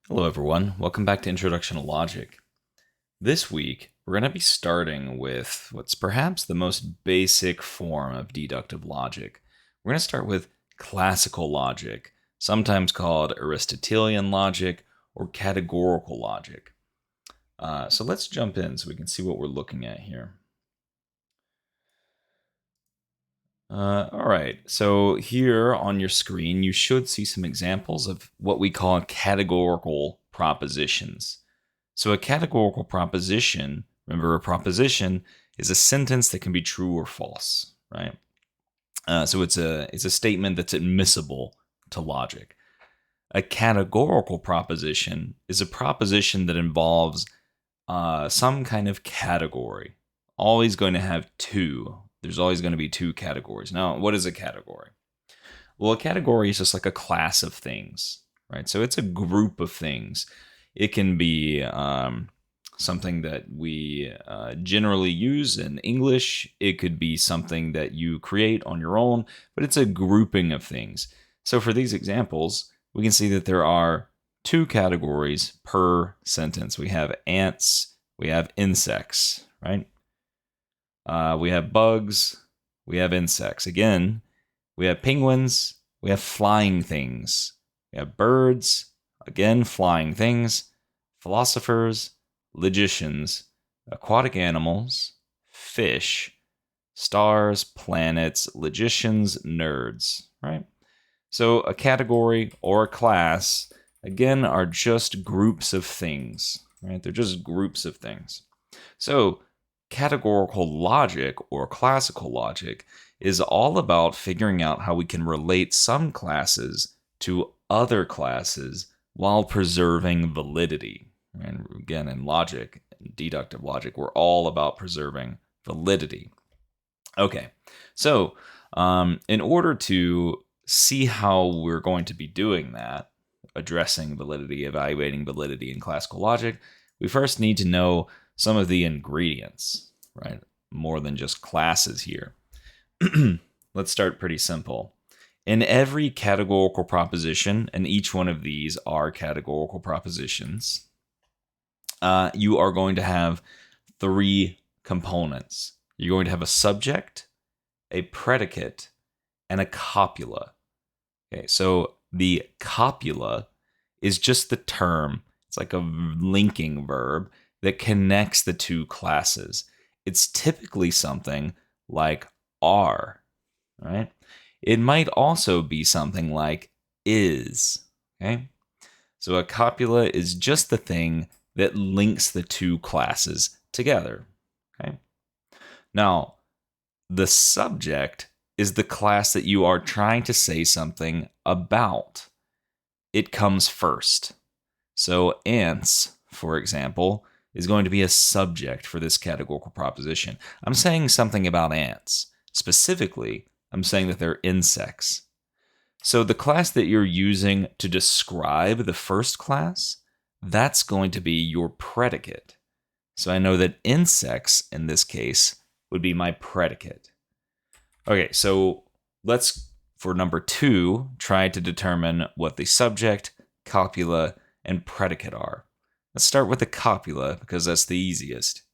Hello, everyone. Welcome back to Introduction to Logic. This week, we're going to be starting with what's perhaps the most basic form of deductive logic. We're going to start with classical logic, sometimes called Aristotelian logic or categorical logic. So let's jump in so we can see what we're looking at here. All right, so here on your screen, you should see some examples of what we call categorical propositions. So a categorical proposition, remember a proposition is a sentence that can be true or false, right? So it's a statement that's admissible to logic. A categorical proposition is a proposition that involves some kind of category. Always going to have two. There's always going to be two categories. Now, what is a category? Well, a category is just like a class of things, right? So it's a group of things. It can be something that we generally use in English. It could be something that you create on your own, but it's a grouping of things. So for these examples, we can see that there are two categories per sentence. We have ants, we have insects, right? We have bugs, we have insects. Again, we have penguins, we have flying things. We have birds, again, flying things, philosophers, logicians, aquatic animals, fish, stars, planets, logicians, nerds, right? So a category or a class, again, are just groups of things, right? They're just groups of things. So categorical logic or classical logic is all about figuring out how we can relate some classes to other classes while preserving validity. And again, in logic, deductive logic, we're all about preserving validity. Okay, so in order to see how we're going to be doing that, addressing validity, evaluating validity in classical logic, we first need to know some of the ingredients, right? More than just classes here. Let's start pretty simple. In every categorical proposition, and each one of these are categorical propositions, you are going to have three components. You're going to have a subject, a predicate, and a copula. Okay, so the copula is just the term. It's like a linking verb that connects the two classes. It's typically something like are, right? It might also be something like is, okay? So a copula is just the thing that links the two classes together, okay? Now, the subject is the class that you are trying to say something about. It comes first. So ants, for example, is going to be a subject for this categorical proposition. I'm saying something about ants. Specifically, I'm saying that they're insects. So the class that you're using to describe the first class, that's going to be your predicate. So I know that insects, in this case, would be my predicate. Okay, so let's, for number 2, try to determine what the subject, copula, and predicate are. Let's start with the copula because that's the easiest.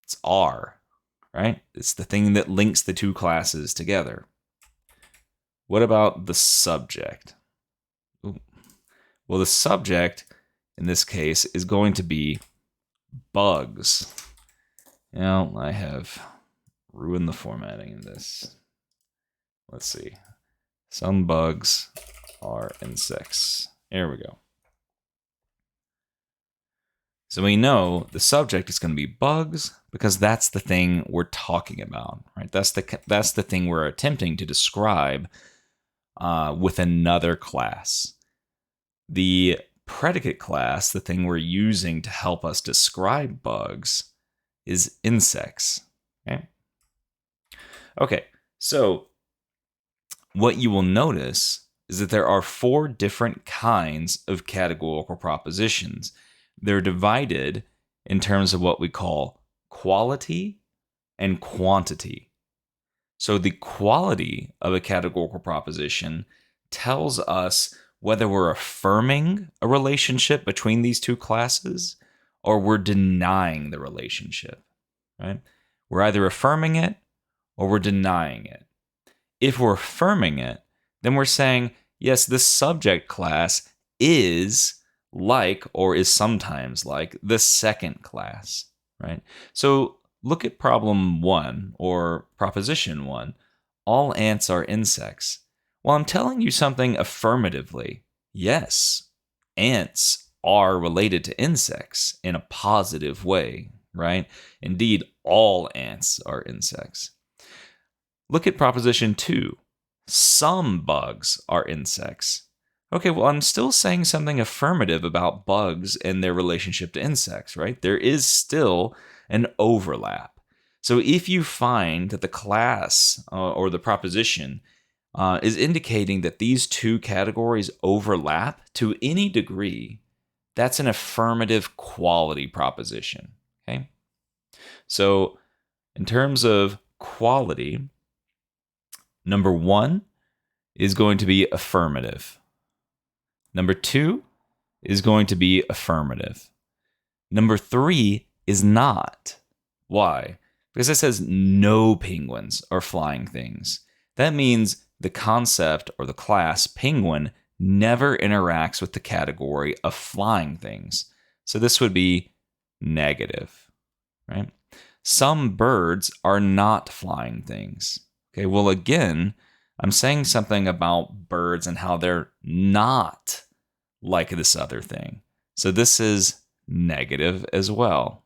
It's are, right? It's the thing that links the two classes together. What about the subject? Ooh. Well, the subject in this case is going to be bugs. Now, I have ruined the formatting in this. Let's see. Some bugs are insects. There we go. So we know the subject is going to be bugs because that's the thing we're talking about, right? That's the thing we're attempting to describe with another class. The predicate class, the thing we're using to help us describe bugs, is insects. Okay, so what you will notice is that there are 4 different kinds of categorical propositions. They're divided in terms of what we call quality and quantity. So the quality of a categorical proposition tells us whether we're affirming a relationship between these two classes or we're denying the relationship, right? We're either affirming it or we're denying it. If we're affirming it, then we're saying, yes, this subject class is like or is sometimes like the second class, right? So look at problem one or proposition one. All ants are insects. Well, I'm telling you something affirmatively. Yes, ants are related to insects in a positive way, right? Indeed, all ants are insects. Look at proposition two. Some bugs are insects. Okay, well, I'm still saying something affirmative about bugs and their relationship to insects, right? There is still an overlap. So if you find that the class or the proposition is indicating that these two categories overlap to any degree, that's an affirmative quality proposition. Okay. So, in terms of quality, number one is going to be affirmative. Number two is going to be affirmative. Number three is not. Why? Because it says no penguins are flying things. That means the concept or the class penguin never interacts with the category of flying things. So this would be negative, right? Some birds are not flying things. Okay, well, again, I'm saying something about birds and how they're not like this other thing. So this is negative as well.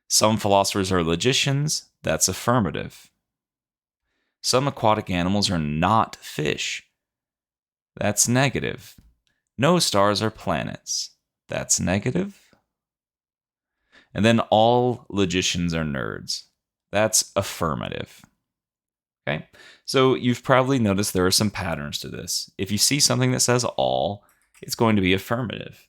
Some philosophers are logicians. That's affirmative. Some aquatic animals are not fish. That's negative. No stars are planets. That's negative. And then all logicians are nerds. That's affirmative. Okay? So you've probably noticed there are some patterns to this. If you see something that says all, it's going to be affirmative,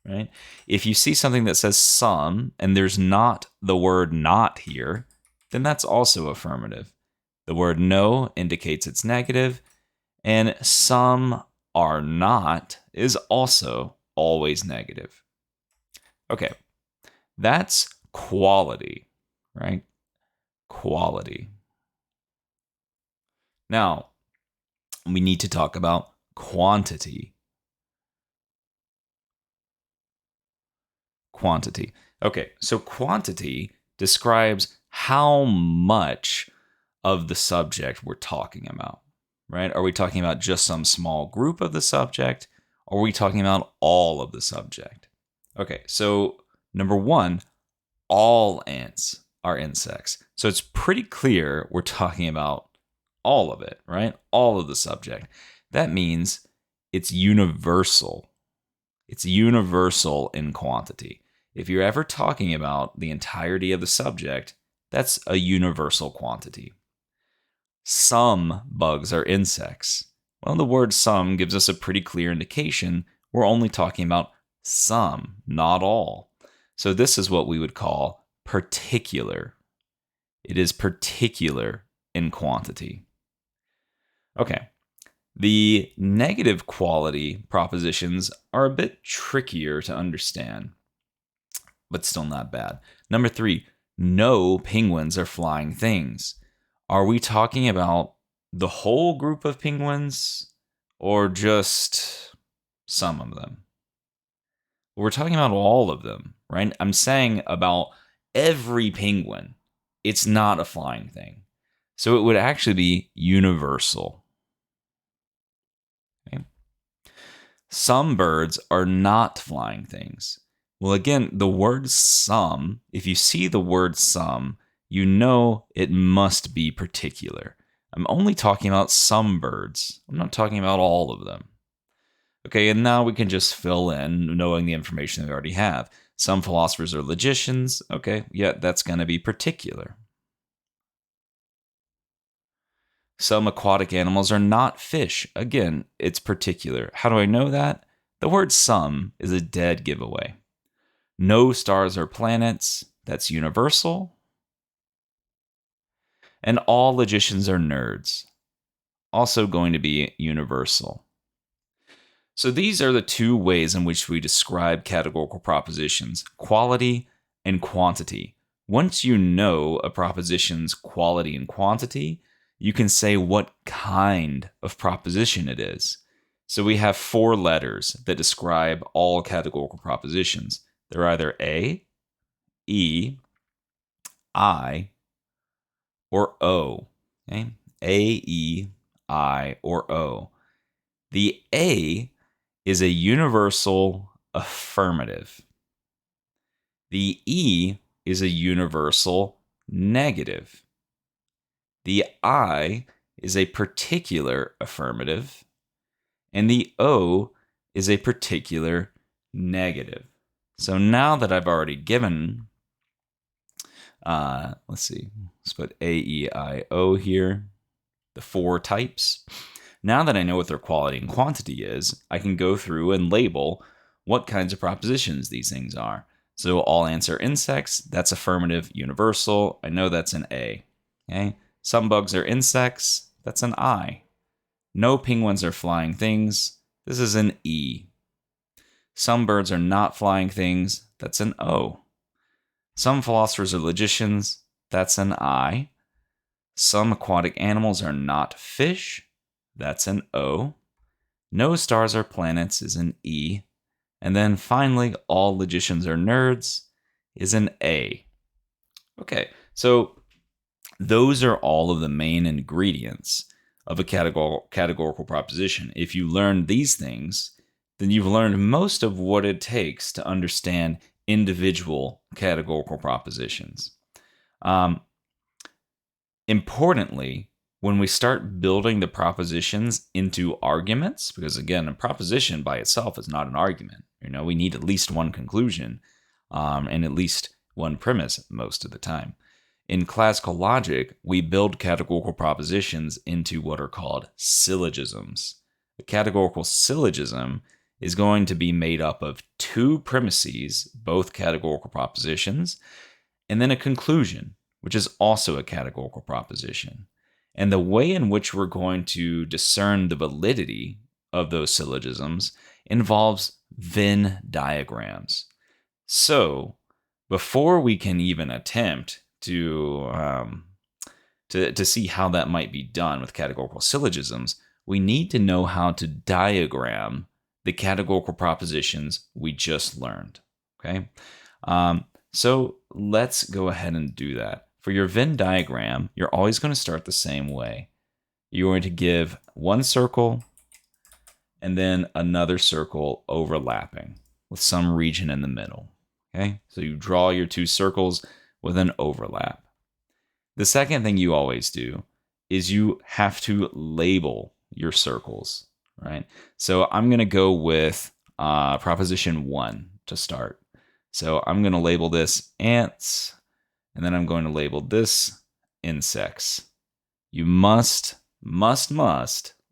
right? If you see something that says some and there's not the word not here, then that's also affirmative. The word no indicates it's negative, and some are not is also always negative. Okay, that's quality, right? Quality. Now, we need to talk about quantity. Quantity. Okay, so quantity describes how much of the subject we're talking about, right? Are we talking about just some small group of the subject? Or are we talking about all of the subject? Okay, so number one, all ants are insects. So it's pretty clear we're talking about all of it, right? All of the subject. That means it's universal. It's universal in quantity. If you're ever talking about the entirety of the subject, that's a universal quantity. Some bugs are insects. Well, the word some gives us a pretty clear indication we're only talking about some, not all. So this is what we would call particular. It is particular in quantity. Okay. The negative quality propositions are a bit trickier to understand, but still not bad. Number three, no penguins are flying things. Are we talking about the whole group of penguins or just some of them? We're talking about all of them, right? I'm saying about every penguin. It's not a flying thing. So it would actually be universal. Okay. Some birds are not flying things. Well, again, the word some, if you see the word some, you know it must be particular. I'm only talking about some birds. I'm not talking about all of them. Okay, and now we can just fill in knowing the information we already have. Some philosophers are logicians. Okay, yeah, that's going to be particular. Some aquatic animals are not fish. Again, it's particular. How do I know that? The word some is a dead giveaway. No stars are planets. That's universal. And all logicians are nerds. Also going to be universal. So these are the two ways in which we describe categorical propositions: quality and quantity. Once you know a proposition's quality and quantity, you can say what kind of proposition it is. So we have 4 letters that describe all categorical propositions. They're either A, E, I, or O. Okay? A, E, I, or O. The A is a universal affirmative. The E is a universal negative. The I is a particular affirmative. And the O is a particular negative. So now that I've already given, let's put A, E, I, O here, the 4 types. Now that I know what their quality and quantity is, I can go through and label what kinds of propositions these things are. So all ants are insects, that's affirmative, universal. I know that's an A. Okay? Some bugs are insects, that's an I. No penguins are flying things, this is an E. Some birds are not flying things, that's an O. Some philosophers are logicians, that's an I. Some aquatic animals are not fish, that's an O. No stars are planets is an E. And then finally, all logicians are nerds is an A. Okay, so those are all of the main ingredients of a categorical proposition. If you learn these things, then you've learned most of what it takes to understand individual categorical propositions. Importantly, when we start building the propositions into arguments, because again, a proposition by itself is not an argument. We need at least one conclusion and at least one premise most of the time. In classical logic, we build categorical propositions into what are called syllogisms. A categorical syllogism is going to be made up of 2 premises, both categorical propositions, and then a conclusion, which is also a categorical proposition. And the way in which we're going to discern the validity of those syllogisms involves Venn diagrams. So, before we can even attempt to see how that might be done with categorical syllogisms, we need to know how to diagram the categorical propositions we just learned. Okay? So let's go ahead and do that. For your Venn diagram, you're always going to start the same way. You're going to give one circle and then another circle overlapping with some region in the middle. Okay? So you draw your 2 circles with an overlap. The second thing you always do is you have to label your circles, right? So I'm going to go with proposition 1 to start. So I'm going to label this ants, and then I'm going to label this insects. You must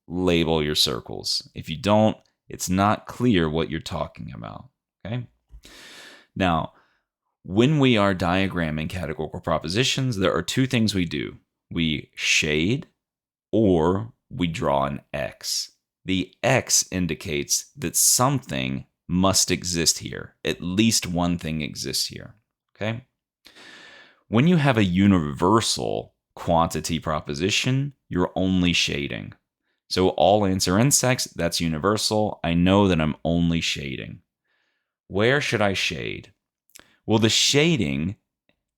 label your circles. If you don't, it's not clear what you're talking about, okay? Now, when we are diagramming categorical propositions, there are 2 things we do. We shade or we draw an X. The X indicates that something must exist here. At least one thing exists here, okay? When you have a universal quantity proposition, you're only shading. So all ants are insects, that's universal. I know that I'm only shading. Where should I shade? Well, the shading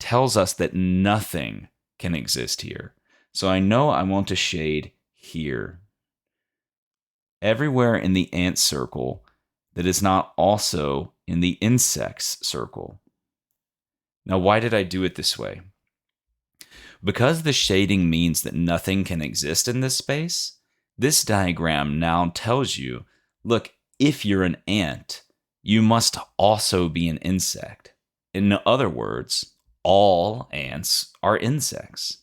tells us that nothing can exist here. So I know I want to shade here. Everywhere in the ant circle that is not also in the insects circle. Now, why did I do it this way? Because the shading means that nothing can exist in this space, this diagram now tells you, look, if you're an ant, you must also be an insect. In other words, all ants are insects.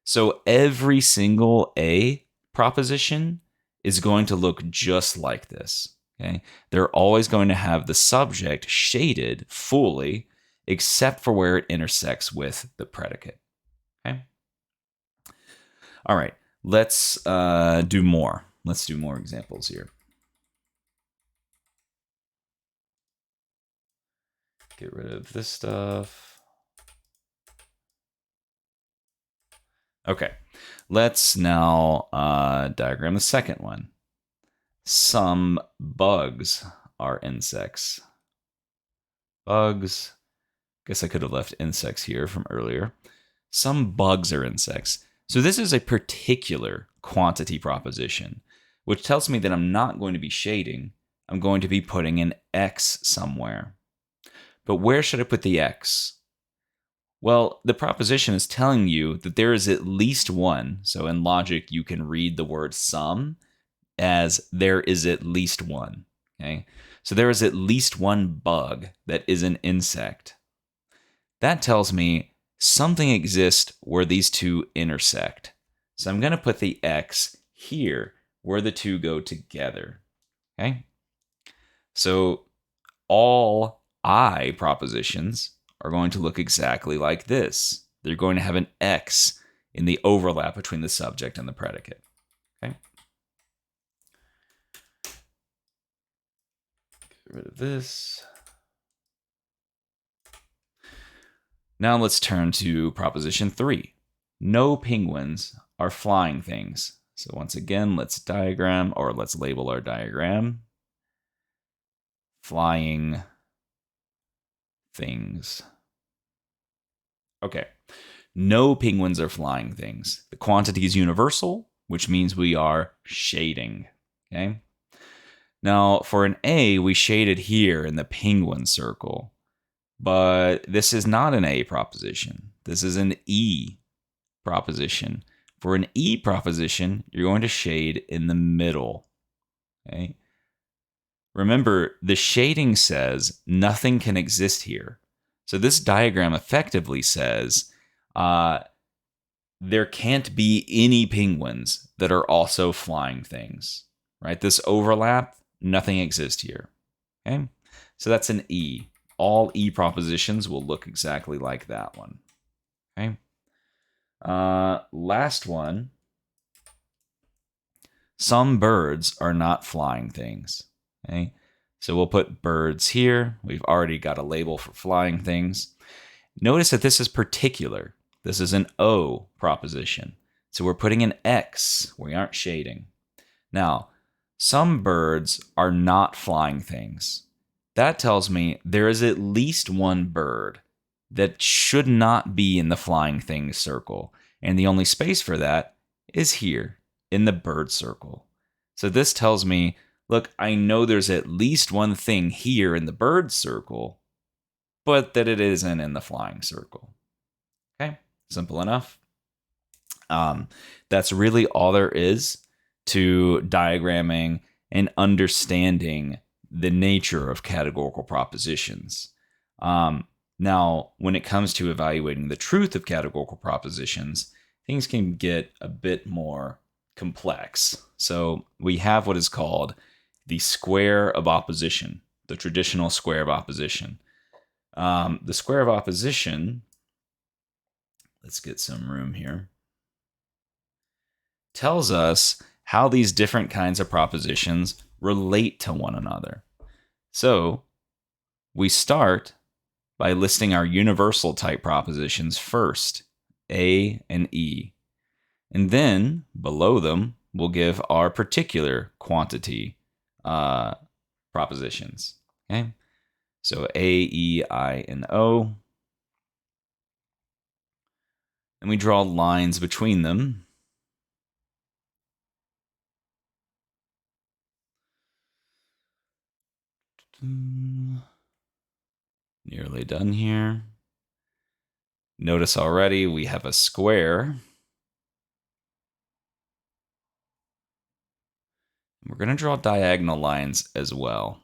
So every single A proposition is going to look just like this. Okay? They're always going to have the subject shaded fully, except for where it intersects with the predicate. Okay? All right, let's do more. Let's do more examples here. Get rid of this stuff. Okay, let's now diagram the second one. Some bugs are insects. Bugs. Guess I could have left insects here from earlier. Some bugs are insects. So this is a particular quantity proposition, which tells me that I'm not going to be shading. I'm going to be putting an X somewhere. But where should I put the X? Well, the proposition is telling you that there is at least one. So in logic, you can read the word some as there is at least one. Okay? So there is at least one bug that is an insect. That tells me something exists where these two intersect. So I'm going to put the X here where the two go together. Okay? So all I propositions are going to look exactly like this. They're going to have an X in the overlap between the subject and the predicate. Okay? Get rid of this. Now let's turn to proposition 3. No penguins are flying things. So once again, let's diagram, or let's label our diagram. Flying things. Okay. No penguins are flying things. The quantity is universal, which means we are shading. Okay. Now, for an A, we shaded here in the penguin circle. But this is not an A proposition. This is an E proposition. For an E proposition, you're going to shade in the middle. Okay? Remember, the shading says nothing can exist here. So this diagram effectively says there can't be any penguins that are also flying things. Right? This overlap, nothing exists here. Okay? So that's an E. All E propositions will look exactly like that one. Okay. Last one. Some birds are not flying things. Okay. So we'll put birds here. We've already got a label for flying things. Notice that this is particular. This is an O proposition. So we're putting an X. We aren't shading. Now, some birds are not flying things. That tells me there is at least one bird that should not be in the flying things circle. And the only space for that is here in the bird circle. So this tells me, look, I know there's at least one thing here in the bird circle, but that it isn't in the flying circle. Okay, simple enough. That's really all there is to diagramming and understanding the nature of categorical propositions. Now, when it comes to evaluating the truth of categorical propositions, things can get a bit more complex. So we have what is called the square of opposition, the traditional square of opposition. The square of opposition, let's get some room here, tells us how these different kinds of propositions relate to one another. So we start by listing our universal type propositions first, A and E. And then below them, we'll give our particular quantity propositions. Okay? So A, E, I, and O. And we draw lines between them. Nearly done here. Notice already we have a square. We're going to draw diagonal lines as well.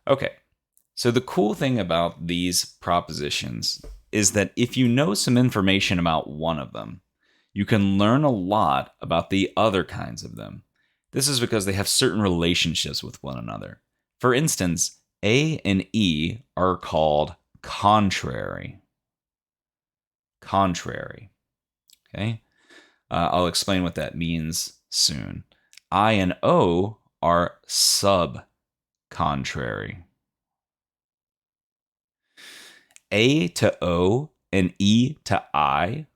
Okay, so the cool thing about these propositions is that if you know some information about one of them, you can learn a lot about the other kinds of them. This is because they have certain relationships with one another. For instance, A and E are called contrary. Contrary. Okay? I'll explain what that means soon. I and O are subsidiary. contrary. A to O and E to I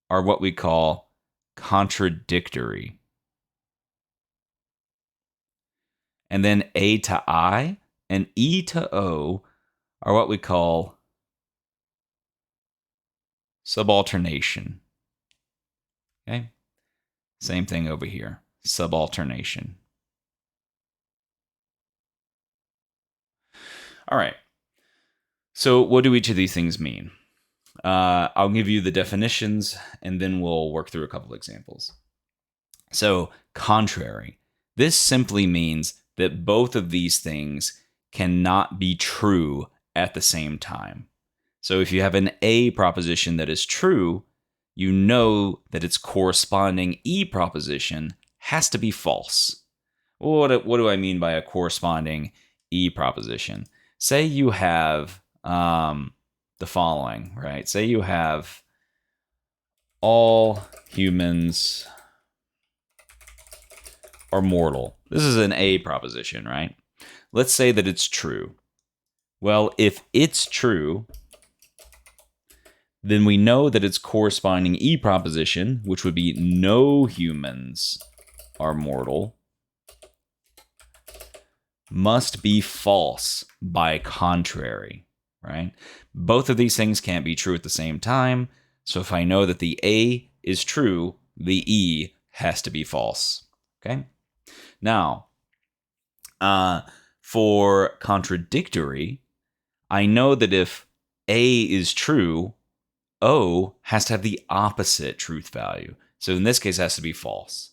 are what we call contradictory. And then A to I and E to O are what we call subalternation. Okay? Same thing over here, subalternation. All right. So what do each of these things mean? I'll give you the definitions, and then we'll work through a couple examples. So, contrary. This simply means that both of these things cannot be true at the same time. So, if you have an A proposition that is true, you know that its corresponding E proposition has to be false. What do I mean by a corresponding E proposition? Say you have the following, right? Say you have all humans are mortal. This is an A proposition, right? Let's say that it's true. Well, if it's true, then we know that its corresponding E proposition, which would be no humans are mortal, must be false by contrary, right? Both of these things can't be true at the same time. So if I know that the A is true, the E has to be false. Okay? Now, for contradictory, I know that if A is true, O has to have the opposite truth value. So in this case, it has to be false.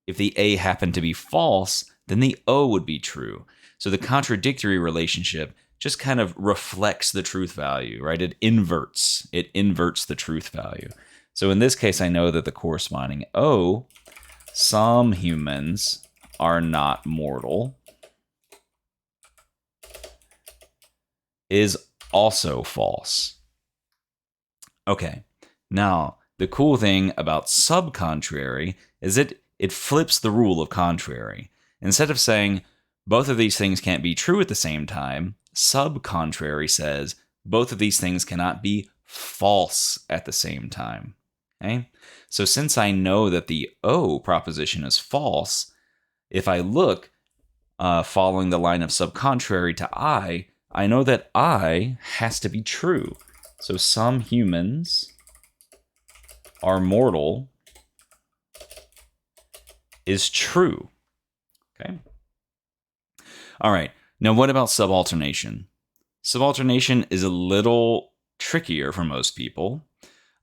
If the A happened to be false, then the O would be true. So the contradictory relationship just kind of reflects the truth value, right? It inverts the truth value. So in this case, I know that the corresponding O, some humans are not mortal, is also false. Okay, now the cool thing about subcontrary is it flips the rule of contrary. Instead of saying both of these things can't be true at the same time, subcontrary says both of these things cannot be false at the same time. Okay? So since I know that the O proposition is false, if I look following the line of subcontrary to I know that I has to be true. So some humans are mortal is true. Okay. All right. Now, what about subalternation? Subalternation is a little trickier for most people.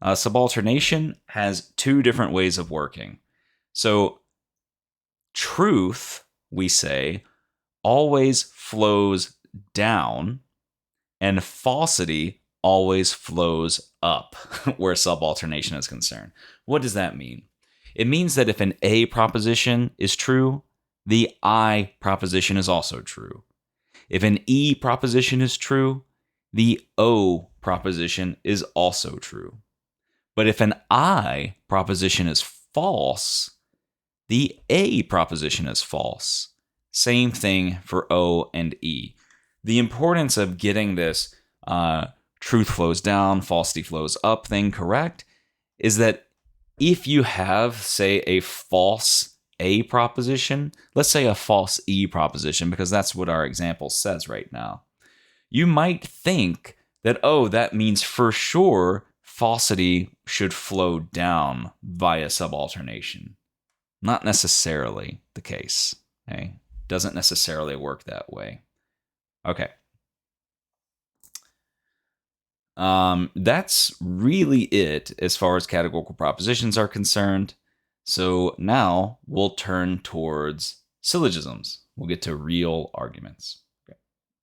Subalternation has two different ways of working. So, truth, we say, always flows down, and falsity always flows up where subalternation is concerned. What does that mean? It means that if an A proposition is true, the I proposition is also true. If an E proposition is true, the O proposition is also true. But if an I proposition is false, the A proposition is false. Same thing for O and E. The importance of getting this truth flows down, falsity flows up thing correct is that if you have, say, a false A proposition, let's say a false E proposition, because that's what our example says right now, you might think that, oh, that means for sure falsity should flow down via subalternation. Not necessarily the case. Okay? Doesn't necessarily work that way. Okay. That's really it as far as categorical propositions are concerned. So now we'll turn towards syllogisms. We'll get to real arguments.